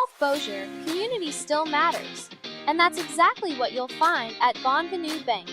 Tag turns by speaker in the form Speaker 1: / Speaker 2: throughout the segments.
Speaker 1: South Bossier, community still matters. And that's exactly what you'll find at Bonvenu Bank.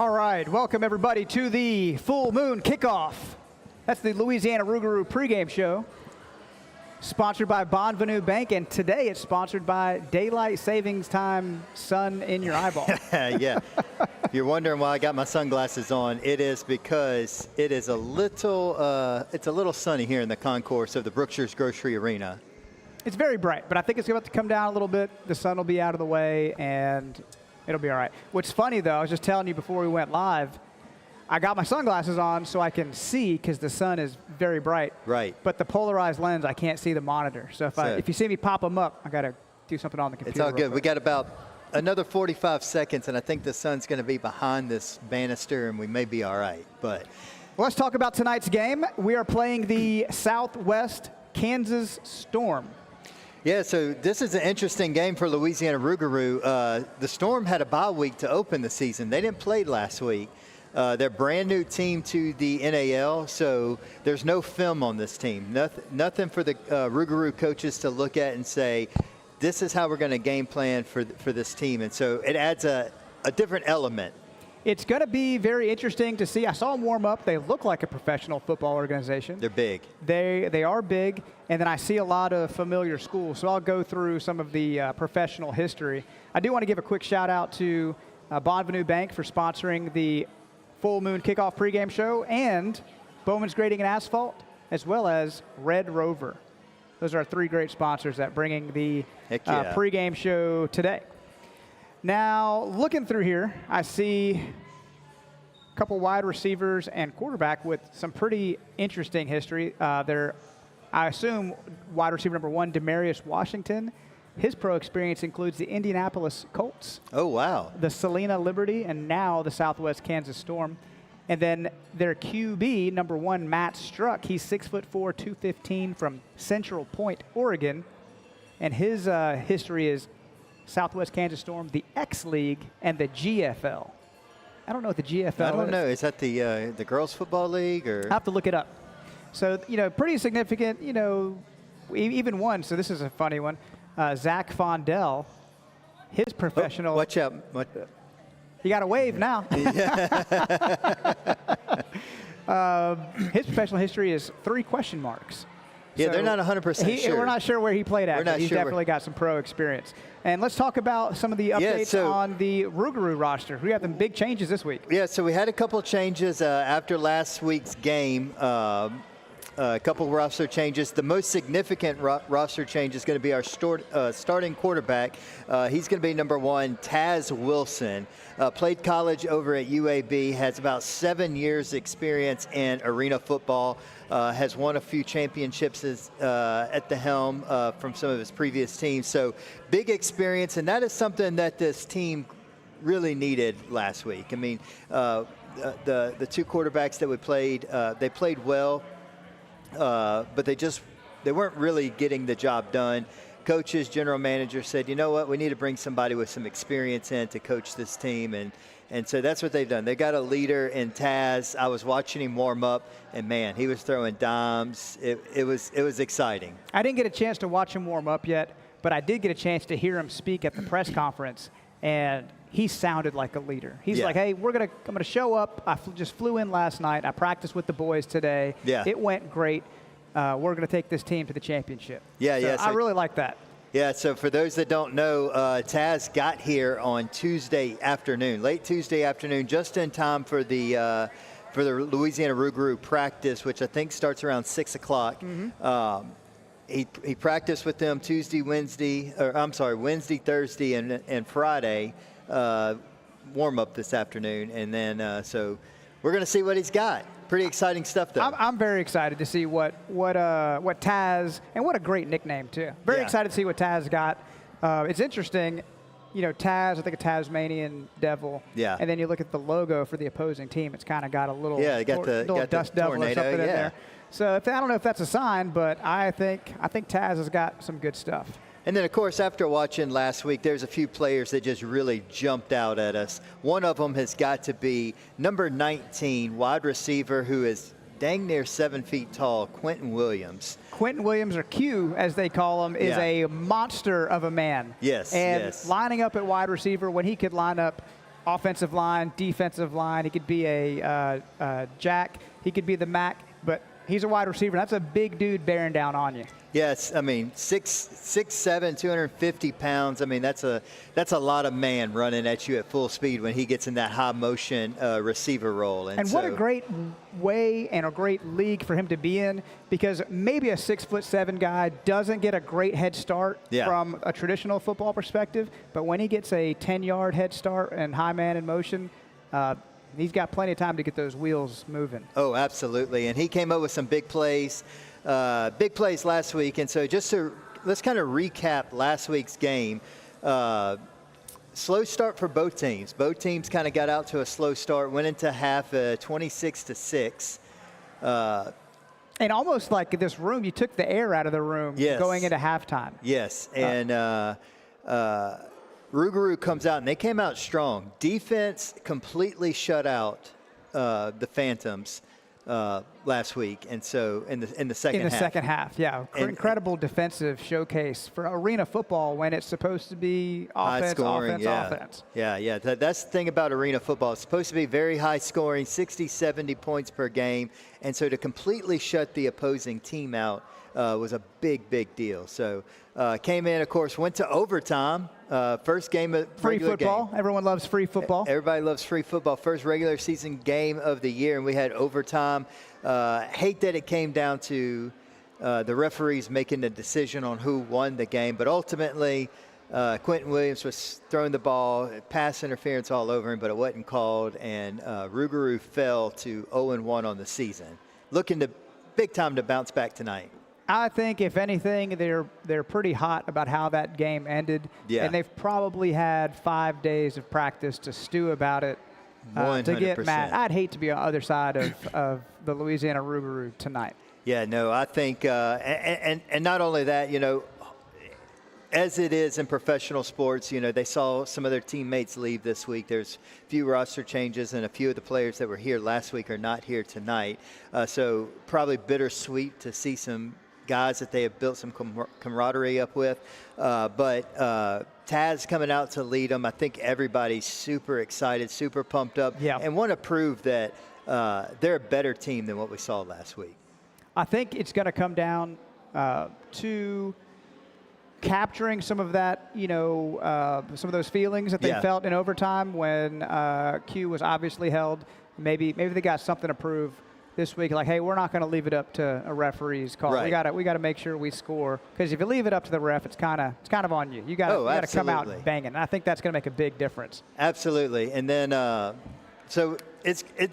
Speaker 2: All right, welcome everybody to the Full Moon Kickoff. That's the Louisiana Rouxgaroux pregame show, sponsored by Bonvenu Bank, and today it's sponsored by Daylight Savings Time sun in your eyeball.
Speaker 3: Yeah. If you're wondering why I got my sunglasses on, it is because it is a little sunny here in the concourse of the Brookshire's Grocery Arena.
Speaker 2: It's very bright, but I think it's about to come down a little bit. The sun will be out of the way, and it'll be all right. What's funny, though, I was just telling you before we went live, I got my sunglasses on so I can see because the sun is very bright.
Speaker 3: Right.
Speaker 2: But the polarized lens, I can't see the monitor. So if you see me pop them up, I got to do something on the computer.
Speaker 3: It's all good. We got about another 45 seconds, and I think the sun's going to be behind this banister, and we may be all right. But
Speaker 2: well, let's talk about tonight's game. We are playing the Southwest Kansas Storm.
Speaker 3: Yeah, so this is an interesting game for Louisiana Rouxgaroux. The Storm had a bye week to open the season. They didn't play last week. They're a brand new team to the NAL, so there's no film on this team. Nothing for the Rouxgaroux coaches to look at and say, this is how we're going to game plan for this team. And so it adds a different element.
Speaker 2: It's going to be very interesting to see. I saw them warm up. They look like a professional football organization.
Speaker 3: They're big.
Speaker 2: They are big, and then I see a lot of familiar schools. So I'll go through some of the professional history. I do want to give a quick shout out to Bonvenu Bank for sponsoring the Full Moon Kickoff pregame show, and Bowman's Grading and Asphalt, as well as Red Rover. Those are our three great sponsors that bringing the pregame show today. Now, looking through here, I see a couple wide receivers and quarterback with some pretty interesting history. I assume wide receiver number 1, Demarius Washington. His pro experience includes the Indianapolis Colts.
Speaker 3: Oh, wow.
Speaker 2: The Salina Liberty, and now the Southwest Kansas Storm. And then their QB, number 1, Matt Struck. He's 6'4", 215 from Central Point, Oregon. And his history is Southwest Kansas Storm, the X League, and the GFL. I don't know what the GFL is.
Speaker 3: I don't know. Is that the girls' football league? Or?
Speaker 2: I have to look it up. So, pretty significant, even one. So this is a funny one. Zach Fondell, his professional.
Speaker 3: Oh, watch out.
Speaker 2: You got to wave now. His professional history is 3 question marks.
Speaker 3: Yeah,
Speaker 2: so
Speaker 3: they're not 100% sure.
Speaker 2: We're not sure where he played at, but he's definitely got some pro experience. And let's talk about some of the updates on the Rouxgaroux roster. We have some big changes this week.
Speaker 3: Yeah, so we had a couple changes after last week's game. A couple of roster changes. The most significant roster change is going to be our starting quarterback. He's going to be number 1, Taz Wilson. Played college over at UAB, has about 7 years experience in arena football, has won a few championships at the helm from some of his previous teams. So big experience, and that is something that this team really needed last week. I mean, the 2 quarterbacks that we played, they played well. But they weren't really getting the job done. Coaches, general manager said, you know what, we need to bring somebody with some experience in to coach this team. And so that's what they've done. They got a leader in Taz. I was watching him warm up, and man, he was throwing dimes. It was exciting.
Speaker 2: I didn't get a chance to watch him warm up yet, but I did get a chance to hear him speak at the press conference, and he sounded like a leader. He's like, hey, I'm gonna show up. I just flew in last night. I practiced with the boys today.
Speaker 3: Yeah.
Speaker 2: It went great. We're gonna take this team to the championship.
Speaker 3: Yeah,
Speaker 2: so
Speaker 3: yeah.
Speaker 2: I really like that.
Speaker 3: Yeah, so for those that don't know, Taz got here on Tuesday afternoon, late Tuesday afternoon, just in time for the Louisiana Rouxgaroux practice, which I think starts around 6 o'clock. Mm-hmm. He practiced with them Wednesday, Thursday, and Friday. Warm up this afternoon, and then so we're going to see what he's got. Pretty exciting stuff, though.
Speaker 2: I'm very excited to see what Taz, and what a great nickname too. Very excited to see what Taz got. It's interesting, Taz. I think a Tasmanian devil.
Speaker 3: Yeah.
Speaker 2: And then you look at the logo for the opposing team. It's kind of got a little
Speaker 3: got the
Speaker 2: dust devil
Speaker 3: tornado,
Speaker 2: or something in there. So I don't know if that's a sign, but I think Taz has got some good stuff.
Speaker 3: And then, of course, after watching last week, there's a few players that just really jumped out at us. One of them has got to be number 19, wide receiver, who is dang near 7 feet tall, Quentin Williams.
Speaker 2: Quentin Williams, or Q, as they call him, is a monster of a man.
Speaker 3: Yes,
Speaker 2: and lining up at wide receiver when he could line up offensive line, defensive line. He could be a jack. He could be the Mac, but he's a wide receiver. That's a big dude bearing down on you.
Speaker 3: Yes, I mean 6'7", 250 pounds. I mean that's a lot of man running at you at full speed when he gets in that high motion receiver role.
Speaker 2: And what a great way and a great league for him to be in, because maybe a 6'7" guy doesn't get a great head start from a traditional football perspective, but when he gets a 10-yard head start and high man in motion, he's got plenty of time to get those wheels moving.
Speaker 3: Oh, absolutely. And he came up with some big plays last week. And so let's kind of recap last week's game. Slow start for both teams. Both teams kind of got out to a slow start, went into half 26-6.
Speaker 2: And almost like this room, you took the air out of the room going into halftime.
Speaker 3: Yes. And Rouxgaroux comes out, and they came out strong. Defense completely shut out the Phantoms last week, and so in the second half.
Speaker 2: Second half, yeah. Incredible defensive showcase for arena football when it's supposed to be offense.
Speaker 3: Yeah. That's the thing about arena football. It's supposed to be very high scoring, 60, 70 points per game, and so to completely shut the opposing team out was a big deal. So came in, of course, went to overtime. First game of
Speaker 2: free football. Everyone loves free football.
Speaker 3: Everybody loves free football. First regular season game of the year, and we had overtime. Hate that it came down to the referees making the decision on who won the game, but ultimately Quentin Williams was throwing the ball, pass interference all over him, but it wasn't called, and Rouxgaroux fell to 0-1 on the season. Looking to big time to bounce back tonight.
Speaker 2: I think, if anything, they're pretty hot about how that game ended. Yeah. And they've probably had 5 days of practice to stew about it to get mad. I'd hate to be on the other side of the Louisiana Rouxgaroux tonight.
Speaker 3: Yeah, no, I think, and not only that, you know, as it is in professional sports, you know, they saw some of their teammates leave this week. There's a few roster changes, and a few of the players that were here last week are not here tonight. So probably bittersweet to see some guys that they have built some camaraderie up with. But Taz coming out to lead them. I think everybody's super excited, super pumped up, and want to prove that they're a better team than what we saw last week.
Speaker 2: I think it's going to come down to capturing some of that, you know, some of those feelings that they felt in overtime when Q was obviously held. Maybe they got something to prove this week, like, hey, we're not going to leave it up to a referee's call. Right. We got to make sure we score, because if you leave it up to the ref, it's kind of on you. You got to come out banging. And I think that's going to make a big difference.
Speaker 3: Absolutely. And then so it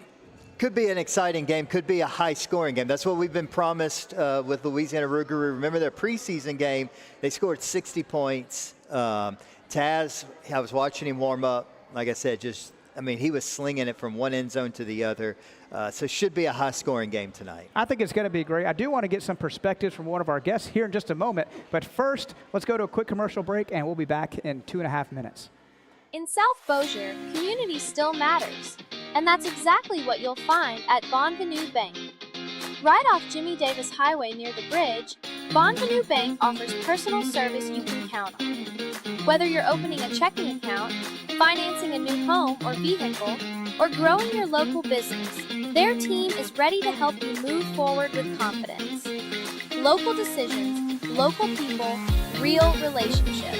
Speaker 3: could be an exciting game, could be a high-scoring game. That's what we've been promised with Louisiana Rouxgaroux. Remember their preseason game, they scored 60 points. Taz, I was watching him warm up. Like I said, he was slinging it from one end zone to the other. So it should be a high-scoring game tonight.
Speaker 2: I think it's going to be great. I do want to get some perspectives from one of our guests here in just a moment. But first, let's go to a quick commercial break, and we'll be back in 2.5 minutes.
Speaker 1: In South Bossier, community still matters. And that's exactly what you'll find at Bonvenu Bank. Right off Jimmy Davis Highway near the bridge, Bonvenu Bank offers personal service you can count on. Whether you're opening a checking account, financing a new home or vehicle, or growing your local business, their team is ready to help you move forward with confidence. Local decisions, local people, real relationships.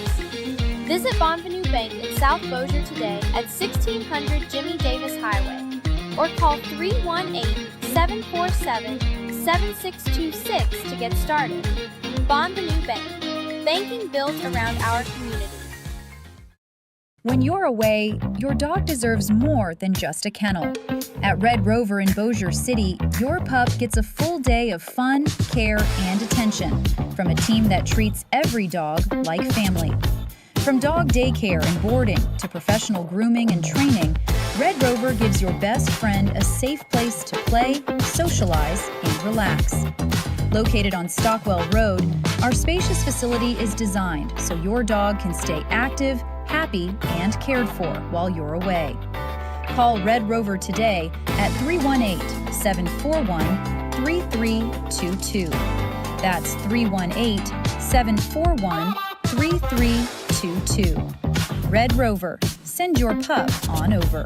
Speaker 1: Visit Bonvenu Bank in South Bossier today at 1600 Jimmy Davis Highway, or call 318-747-7626 to get started. Bonvenu Bank, banking built around our community.
Speaker 4: When you're away, your dog deserves more than just a kennel. At Red Rover in Bossier City, your pup gets a full day of fun, care, and attention from a team that treats every dog like family. From dog daycare and boarding to professional grooming and training, Red Rover gives your best friend a safe place to play, socialize, and relax. Located on Stockwell Road, our spacious facility is designed so your dog can stay active, happy, and cared for while you're away. Call Red Rover today at 318-741-3322. That's 318-741-3322. Red Rover, send your pup on over.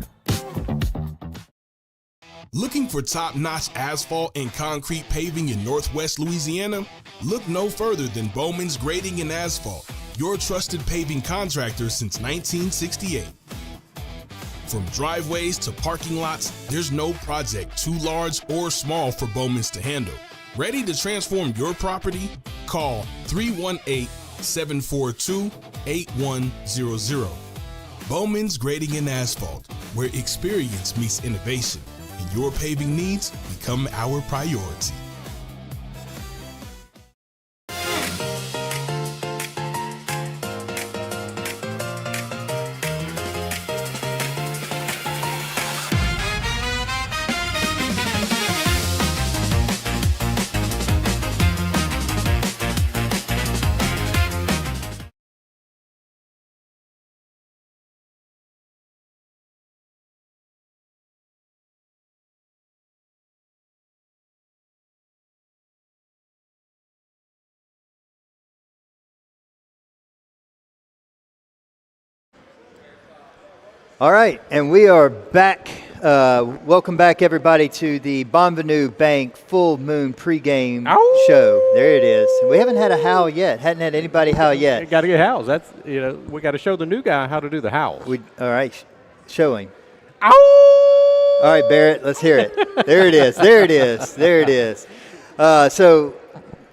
Speaker 5: Looking for top-notch asphalt and concrete paving in Northwest Louisiana? Look no further than Bowman's Grading and Asphalt, your trusted paving contractor since 1968. From driveways to parking lots, there's no project too large or small for Bowman's to handle. Ready to transform your property? Call 318-742-8100. Bowman's Grading and Asphalt, where experience meets innovation, and your paving needs become our priority.
Speaker 3: All right, and we are back. Welcome back, everybody, to the Bonvenu Bank Full Moon pregame show. There it is. We haven't had a howl yet. Hadn't had anybody howl yet.
Speaker 6: You got to get howls. That's we got to show the new guy how to do the howls.
Speaker 3: All right, show him. Ow! All right, Barrett, let's hear it. There it is. There it is. There it is. So,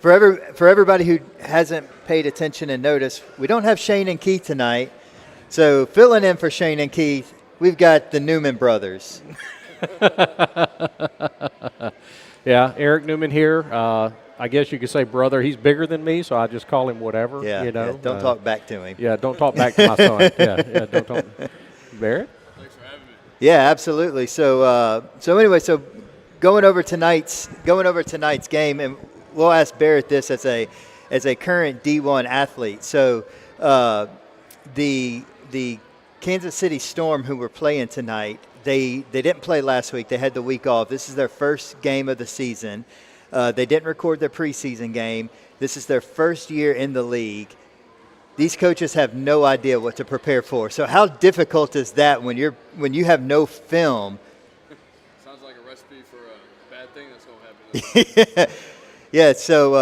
Speaker 3: for everybody who hasn't paid attention and noticed, we don't have Shane and Keith tonight. So filling in for Shane and Keith, we've got the Newman brothers.
Speaker 6: Yeah, Eric Newman here. I guess you could say brother. He's bigger than me, so I just call him whatever.
Speaker 3: Yeah,
Speaker 6: Yeah,
Speaker 3: don't talk back to him.
Speaker 6: Yeah, don't talk back to my son. Yeah, don't talk. Barrett?
Speaker 3: Thanks for having me. Yeah, absolutely. So anyway, going over tonight's game, and we'll ask Barrett this as a current D1 athlete. So the Kansas City Storm, who were playing tonight, they didn't play last week. They had the week off. This is their first game of the season. They didn't record their preseason game. This is their first year in the league. These coaches have no idea what to prepare for. So how difficult is that when you have no film?
Speaker 7: Sounds like a recipe for a bad thing that's going to happen.
Speaker 3: Yeah, so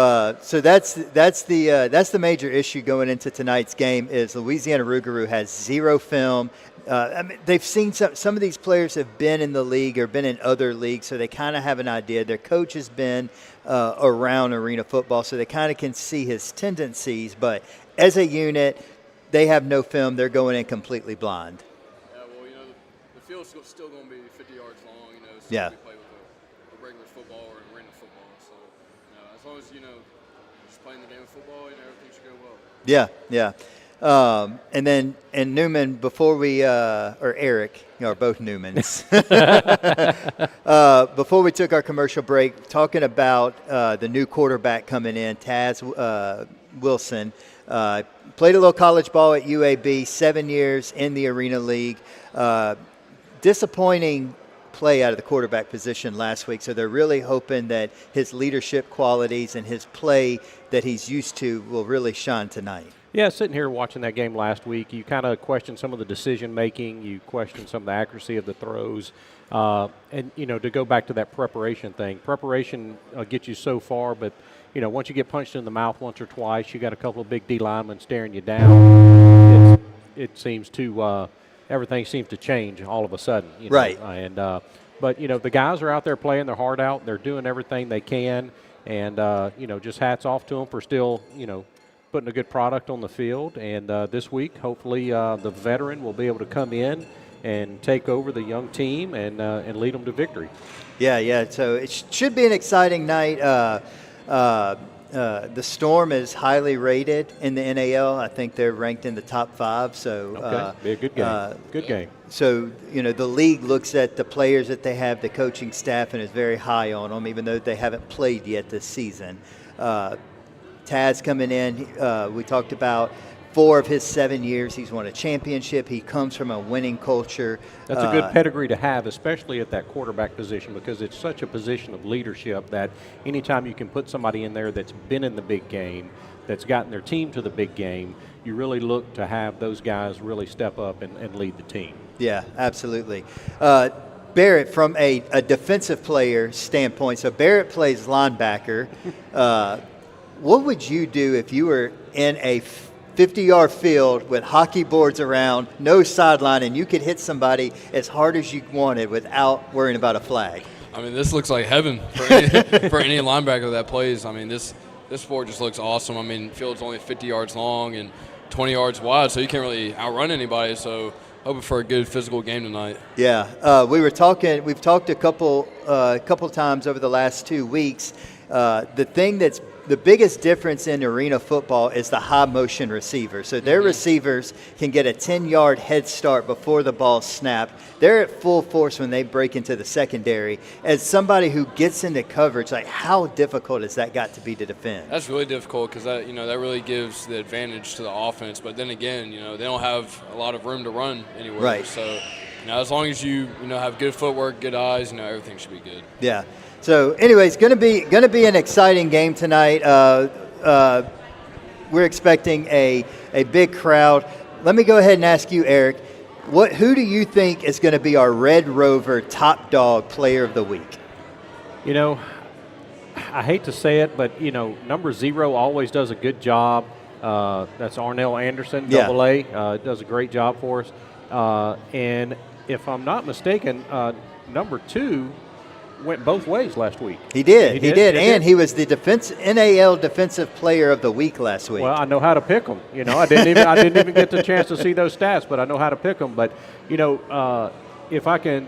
Speaker 3: that's the major issue going into tonight's game is Louisiana Rouxgaroux has zero film. I mean, they've seen some of these players have been in the league or been in other leagues, so they kind of have an idea. Their coach has been around arena football, so they kind of can see his tendencies. But as a unit, they have no film. They're going in completely blind.
Speaker 7: Yeah, well, the field's still going to be 50 yards long. So
Speaker 3: yeah.
Speaker 7: We play with a regular football or an arena football. So as long as just playing the game of football, everything should go well.
Speaker 3: Yeah. And Newman, before we or Eric, are both Newmans. Before we took our commercial break, talking about the new quarterback coming in, Taz Wilson, played a little college ball at UAB, 7 years in the Arena League. Disappointing play out of the quarterback position last week, so they're really hoping that his leadership qualities and his play that he's used to will really shine tonight.
Speaker 6: Yeah, sitting here watching that game last week, you kind of question some of the decision making, you question some of the accuracy of the throws, and to go back to that preparation thing. Preparation gets you so far, but once you get punched in the mouth once or twice, you got a couple of big D linemen staring you down. It seems to everything seems to change all of a sudden.
Speaker 3: Right.
Speaker 6: And but the guys are out there playing their heart out. They're doing everything they can, and just hats off to them for still putting a good product on the field. And this week, hopefully, the veteran will be able to come in and take over the young team and lead them to victory.
Speaker 3: Yeah. So it should be an exciting night. The Storm is highly rated in the NAL. I think they're ranked in the top 5. So
Speaker 6: be a good game. Good game.
Speaker 3: So the league looks at the players that they have, the coaching staff, and is very high on them, even though they haven't played yet this season. Taz coming in, we talked about 4 of his 7 years. He's won a championship. He comes from a winning culture.
Speaker 6: That's a good pedigree to have, especially at that quarterback position, because it's such a position of leadership that anytime you can put somebody in there that's been in the big game, that's gotten their team to the big game, you really look to have those guys really step up and lead the team.
Speaker 3: Yeah, absolutely. Barrett, from a defensive player standpoint, so Barrett plays linebacker. What would you do if you were in a 50-yard field with hockey boards around, no sideline, and you could hit somebody as hard as you wanted without worrying about a flag?
Speaker 7: I mean, this looks like heaven for any linebacker that plays. I mean, this sport just looks awesome. I mean, the field's only 50 yards long and 20 yards wide, so you can't really outrun anybody. So hoping for a good physical game tonight.
Speaker 3: Yeah, we've talked a couple times over the last 2 weeks. The thing that's the biggest difference in arena football is the high motion receiver. So their receivers can get a 10-yard head start before the ball's snapped. They're at full force when they break into the secondary. As somebody who gets into coverage, like, how difficult has that got to be to defend?
Speaker 7: That's really difficult because that really gives the advantage to the offense. But then again, they don't have a lot of room to run anywhere.
Speaker 3: Right.
Speaker 7: So as long as you have good footwork, good eyes, everything should be good.
Speaker 3: Yeah. So, anyways, going to be an exciting game tonight. We're expecting a big crowd. Let me go ahead and ask you, Eric, who do you think is going to be our Red Rover top dog player of the week?
Speaker 6: I hate to say it, but number 0 always does a good job. That's Arnell Anderson, Double A. Does a great job for us. And if I'm not mistaken, number 2 went both ways last week.
Speaker 3: He did, and he was the NAL Defensive Player of the Week last week.
Speaker 6: Well, I know how to pick them. I didn't even get the chance to see those stats, but I know how to pick them. But if I can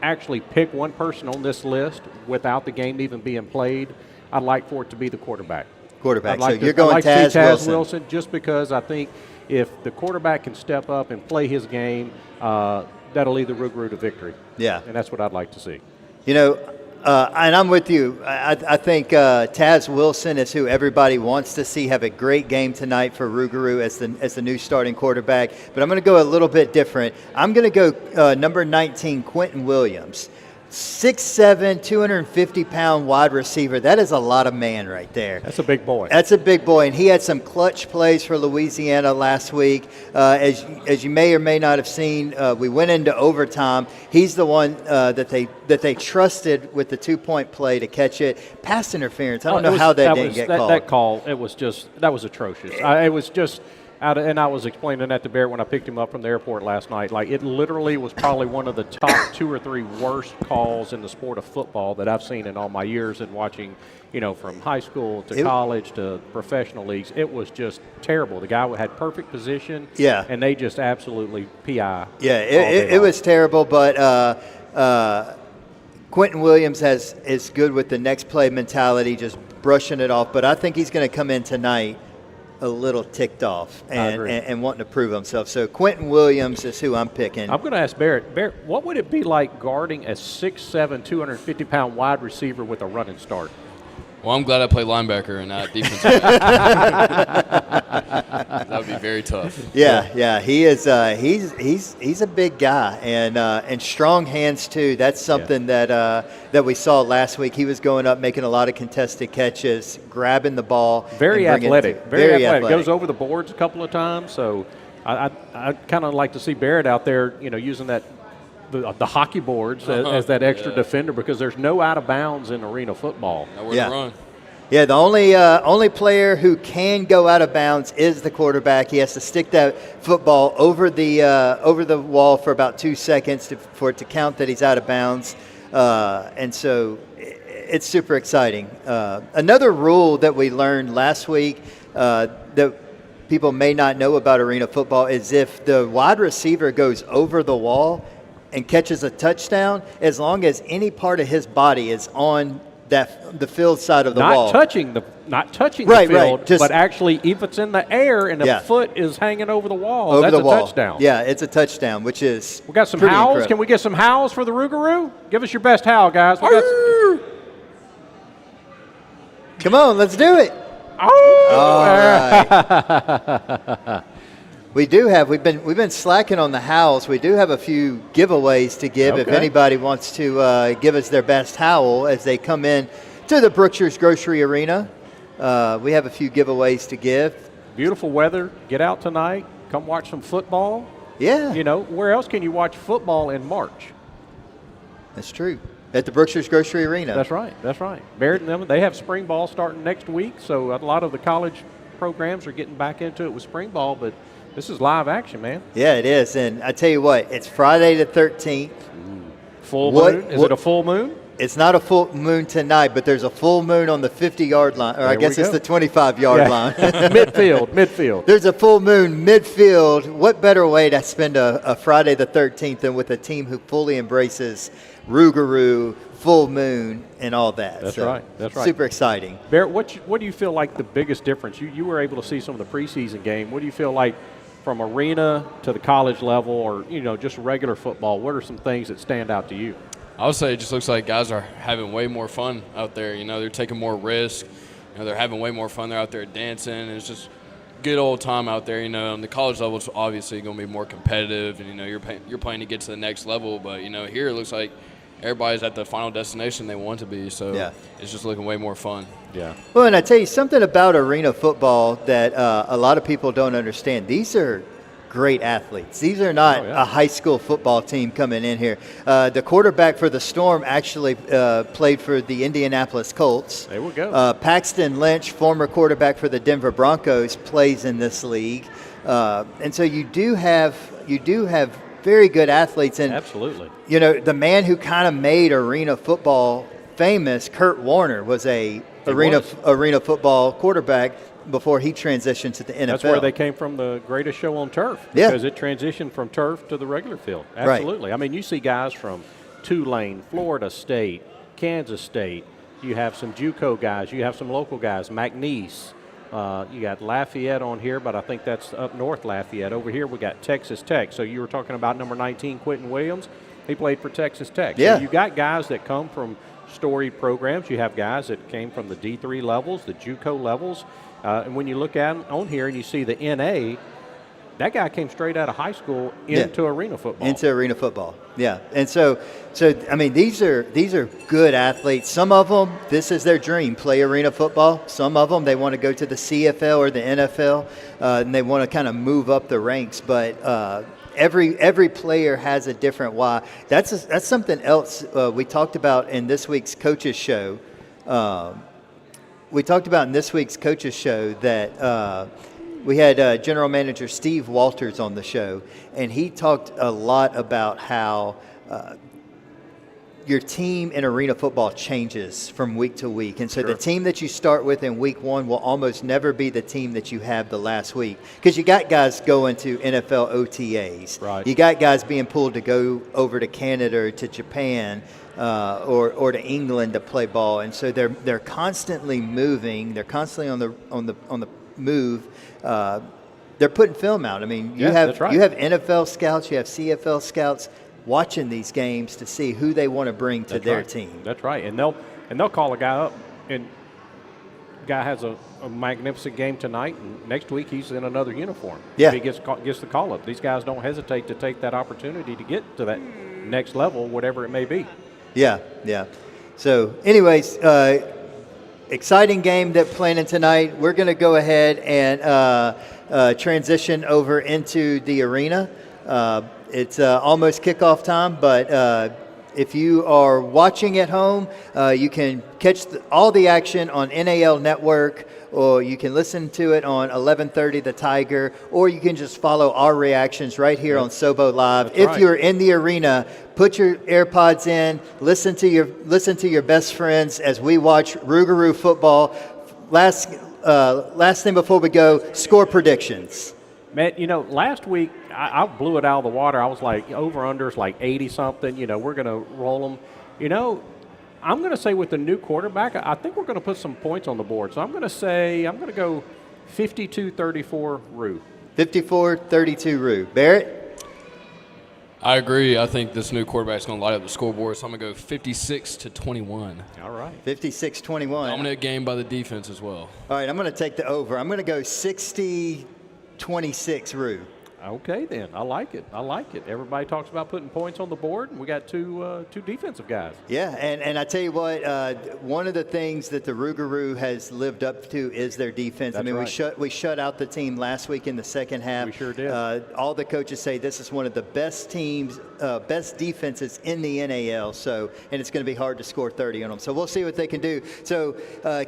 Speaker 6: actually pick one person on this list without the game even being played, I'd like for it to be the quarterback.
Speaker 3: So you're going Taz
Speaker 6: Wilson, just because I think if the quarterback can step up and play his game, that'll lead the Rouxgaroux to victory.
Speaker 3: Yeah.
Speaker 6: And that's what I'd like to see.
Speaker 3: And I'm with you. I think Taz Wilson is who everybody wants to see have a great game tonight for Rouxgaroux as the new starting quarterback. But I'm going to go a little bit different. I'm going to go number 19, Quentin Williams. 6'7", 250-pound wide receiver. That is a lot of man right there.
Speaker 6: That's a big boy.
Speaker 3: That's a big boy, and he had some clutch plays for Louisiana last week. As you may or may not have seen, we went into overtime. He's the one that they trusted with the 2-point play to catch it. Pass interference. I don't know how that didn't get called.
Speaker 6: That call, that was atrocious. It was just. And I was explaining that to Barrett when I picked him up from the airport last night. Like, it literally was probably one of the top 2 or 3 worst calls in the sport of football that I've seen in all my years in watching, from high school to college to professional leagues. It was just terrible. The guy had perfect position.
Speaker 3: Yeah.
Speaker 6: And they just absolutely PI.
Speaker 3: Yeah, it was terrible, but Quentin Williams is good with the next play mentality, just brushing it off. But I think he's going to come in tonight a little ticked off and wanting to prove himself. So Quentin Williams is who I'm picking.
Speaker 6: I'm going to ask Barrett. Barrett, what would it be like guarding a 6'7", 250-pound wide receiver with a running start?
Speaker 7: Well, I'm glad I played linebacker and not defensive. That would be very tough.
Speaker 3: Yeah, he is. He's a big guy and strong hands too. That's something that we saw last week. He was going up, making a lot of contested catches, grabbing the ball.
Speaker 6: Very athletic. Very athletic. Goes over the boards a couple of times. So I kind of like to see Barrett out there, using that. The hockey boards as that extra defender, because there's no out of bounds in arena football.
Speaker 7: Nowhere to run.
Speaker 3: Yeah, the only player who can go out of bounds is the quarterback. He has to stick that football over the wall for about 2 seconds for it to count that he's out of bounds. And so it's super exciting. Another rule that we learned last week that people may not know about arena football is if the wide receiver goes over the wall and catches a touchdown, as long as any part of his body is on the field side of the wall.
Speaker 6: Not touching the field, but actually if it's in the air and the foot is hanging over the wall, that's a touchdown.
Speaker 3: Yeah, it's a touchdown, which is
Speaker 6: We got some howls.
Speaker 3: Incredible.
Speaker 6: Can we get some howls for the Rouxgaroux? Give us your best howl, guys.
Speaker 3: Come on, let's do it. All right. We've been slacking on the howls. We do have a few giveaways to give. If anybody wants to give us their best howl as they come in to the Brookshire's Grocery Arena, we have a few giveaways to give.
Speaker 6: beautiful weather. Get out tonight. Come watch some football.
Speaker 3: Yeah.
Speaker 6: You know, where else can you watch football in March?
Speaker 3: That's true. At the Brookshire's Grocery Arena.
Speaker 6: That's right. That's right. Barrett and them, they have spring ball starting next week, so a lot of the college programs are getting back into it with spring ball, but this is live action, man.
Speaker 3: Yeah, it is. And I tell you what, it's Friday the 13th.
Speaker 6: Full moon? Is it a full moon?
Speaker 3: It's not a full moon tonight, but there's a full moon on the 50-yard line, or I guess it's the 25-yard line.
Speaker 6: Midfield.
Speaker 3: There's a full moon midfield. What better way to spend a Friday the 13th than with a team who fully embraces Rouxgaroux, full moon, and all that.
Speaker 6: That's right.
Speaker 3: Super exciting.
Speaker 6: Barrett, what do you feel like the biggest difference? You were able to see some of the preseason game. What do you feel like from arena to the college level, or just regular football? What are some things that stand out to you?
Speaker 7: I would say it just looks like guys are having way more fun out there. They're taking more risk. They're having way more fun. They're out there dancing. And it's just good old time out there. On the college level, it's obviously going to be more competitive, and you're playing to get to the next level. But here it looks like everybody's at the final destination they want to be. So it's just looking way more fun.
Speaker 6: Yeah.
Speaker 3: Well, and I tell you something about arena football that a lot of people don't understand. These are great athletes. These are not a high school football team coming in here. The quarterback for the Storm actually played for the Indianapolis Colts.
Speaker 6: There we go.
Speaker 3: Paxton Lynch, former quarterback for the Denver Broncos, plays in this league. And so you do have very good athletes. And
Speaker 6: absolutely.
Speaker 3: The man who kind of made arena football famous, Kurt Warner, was arena football quarterback before he transitioned to the NFL.
Speaker 6: That's where they came from, the greatest show on turf, because it transitioned from turf to the regular field. Absolutely. Right. I mean, you see guys from Tulane, Florida State, Kansas State. You have some JUCO guys. You have some local guys, McNeese. You got Lafayette on here, but I think that's up north Lafayette. Over here we got Texas Tech. So you were talking about number 19, Quentin Williams. He played for Texas Tech.
Speaker 3: Yeah.
Speaker 6: So you got guys that come from storied programs. You have guys that came from the D3 levels, the JUCO levels. And when you look at them on here and you see the NA, that guy came straight out of high school into arena football.
Speaker 3: Into arena football, yeah. And so I mean, these are good athletes. Some of them, this is their dream, play arena football. Some of them, they want to go to the CFL or the NFL, and they want to kind of move up the ranks. But every player has a different why. That's something else we talked about in this week's coaches show. We talked about in this week's coaches show that we had General Manager Steve Walters on the show, and he talked a lot about how your team in arena football changes from week to week. And so the team that you start with in week one will almost never be the team that you have the last week, because you got guys going to NFL OTAs.
Speaker 6: Right.
Speaker 3: You got guys being pulled to go over to Canada or to Japan or to England to play ball. And so they're constantly moving. They're constantly on the move. They're putting film out. I mean, you have NFL scouts, you have CFL scouts watching these games to see who they want to bring to their team.
Speaker 6: That's right. And they'll call a guy up, and guy has a magnificent game tonight, and next week he's in another uniform.
Speaker 3: Yeah.
Speaker 6: He gets the call up. These guys don't hesitate to take that opportunity to get to that next level, whatever it may be.
Speaker 3: Yeah. So anyways, exciting game that planning tonight. We're going to go ahead and transition over into the arena. It's almost kickoff time, but if you are watching at home, you can catch all the action on NAL Network, or you can listen to it on 1130 The Tiger, or you can just follow our reactions right here on Sobo Live.
Speaker 6: That's
Speaker 3: if
Speaker 6: right.
Speaker 3: you're in the arena, put your AirPods in, listen to your best friends as we watch Rouxgaroux football. Last thing before we go, score predictions.
Speaker 6: Man, last week I blew it out of the water. I was like, over-unders like 80-something. We're going to roll them. I'm going to say with the new quarterback, I think we're going to put some points on the board. So I'm going to go 52-34 Roux.
Speaker 3: 54-32 Roux. Barrett?
Speaker 7: I agree. I think this new quarterback's going to light up the scoreboard, so I'm going to go 56-21.
Speaker 6: All right.
Speaker 3: 56-21.
Speaker 7: Dominant game by the defense as well.
Speaker 3: All right, I'm going to take the over. I'm going to go 60-26 Roux.
Speaker 6: Okay, then. I like it. Everybody talks about putting points on the board, and we got two defensive guys.
Speaker 3: Yeah, and I tell you what, one of the things that the Rouxgaroux has lived up to is their defense.
Speaker 6: That's
Speaker 3: I mean,
Speaker 6: right.
Speaker 3: we shut out the team last week in the second half.
Speaker 6: We sure did.
Speaker 3: All the coaches say this is one of the best teams, best defenses in the NAL. So, and it's going to be hard to score 30 on them. So we'll see what they can do. So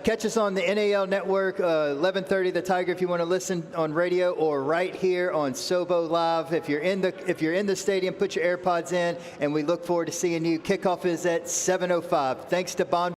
Speaker 3: catch us on the NAL Network, 11:30 The Tiger, if you want to listen on radio, or right here on Sobo Live. If you're in the stadium, put your AirPods in, and we look forward to seeing you. Kickoff is at 7:05. Thanks to Bonvenu.